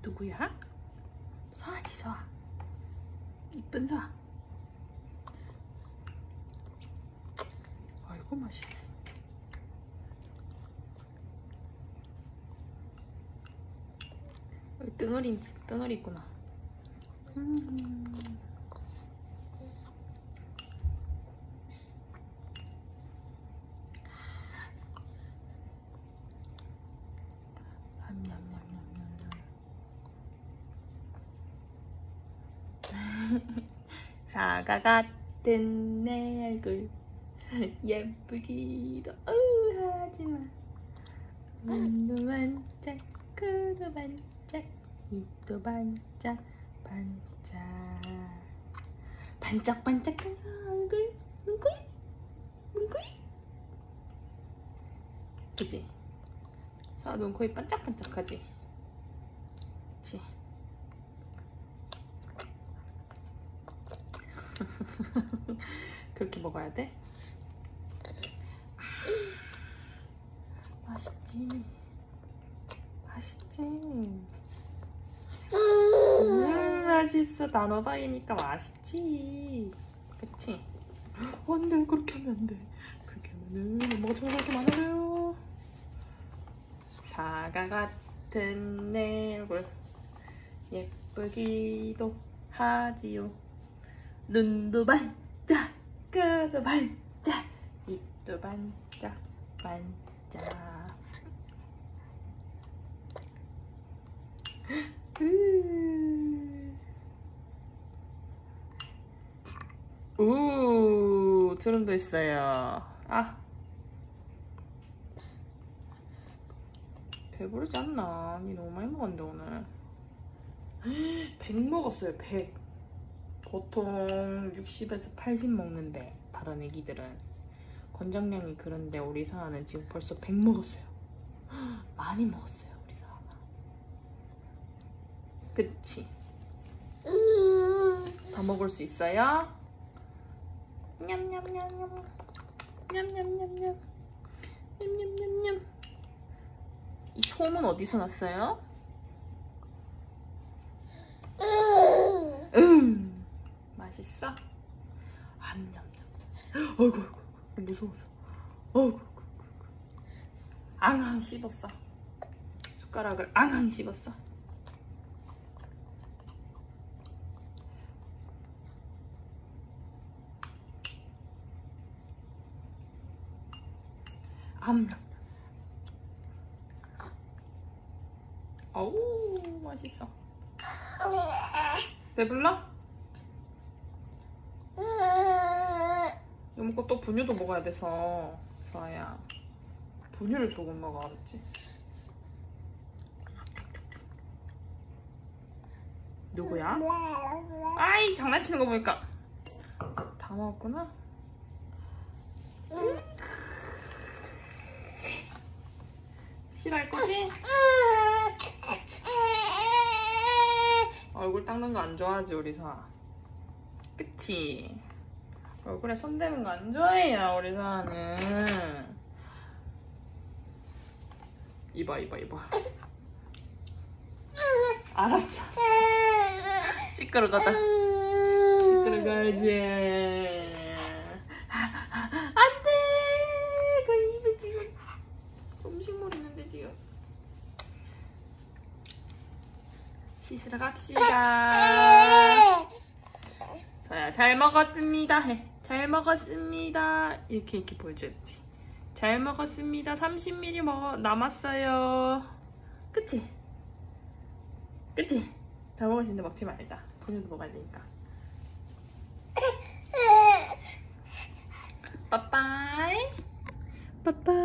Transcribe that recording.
누구야? 서아지 서아. 이쁜 서아. 아이고 맛있어. 여기 덩어리 있구나. 사과 같은 내 얼굴 예쁘기도 하지만 눈도 반짝 코도 반짝 입도 반짝 반짝 반짝반짝한 얼굴 눈코입 그치? 사 눈코입 반짝반짝하지? 그치? 그렇게 먹어야 돼? 맛있지? 맛있지? 맛있어. 단호박이니까 맛있지. 그치? 안 돼. 그렇게 하면 안 돼. 그렇게 하면은 엄마가 정말 많아요. 사과 같은 내 얼굴 예쁘기도 하지요. 눈도 반짝 코도 반짝 입도 반짝 반짝. 트름도 있어요. 아, 배부르지 않나? 니 너무 많이 먹었는데 오늘 100 먹었어요. 100. 보통 60에서 80 먹는데 다른 애기들은 권장량이 그런데 우리 사아는 지금 벌써 100 먹었어요. 많이 먹었어요 우리 사아가. 그치? 더 먹을 수 있어요? 냠냠냠냠 냠냠냠냠 냠냠냠냠. 이 솜은 어디서 났어요? 맛있어? 암냠냠. 어이구 무서워서. 어이구 앙앙 씹었어. 숟가락을 앙앙 씹었어. 암냠. 어우 맛있어. 배불러? 이거 먹고 또 분유도 먹어야 돼서 서아야 분유를 조금 먹어. 알았지? 누구야? 아이 장난치는 거 보니까 다 먹었구나. 싫어할 거지? 얼굴 닦는 거 안 좋아하지 우리 서아. 그치? 얼굴에 손 대는 거 안 좋아해요 우리 서아는. 이봐 알았어. 씻으러 가자. 씻으러 가야지. 안돼. 그 입에 지금 음식물 있는데 지금. 씻으러 갑시다. 서야 잘 먹었습니다 해. 잘 먹었습니다. 이렇게 보여줘야지. 잘 먹었습니다. 30ml 남았어요. 그치? 그치? 다 먹었는데 먹지 말자. 분유도 먹어야 되니까. 빠빠이. 빠빠이.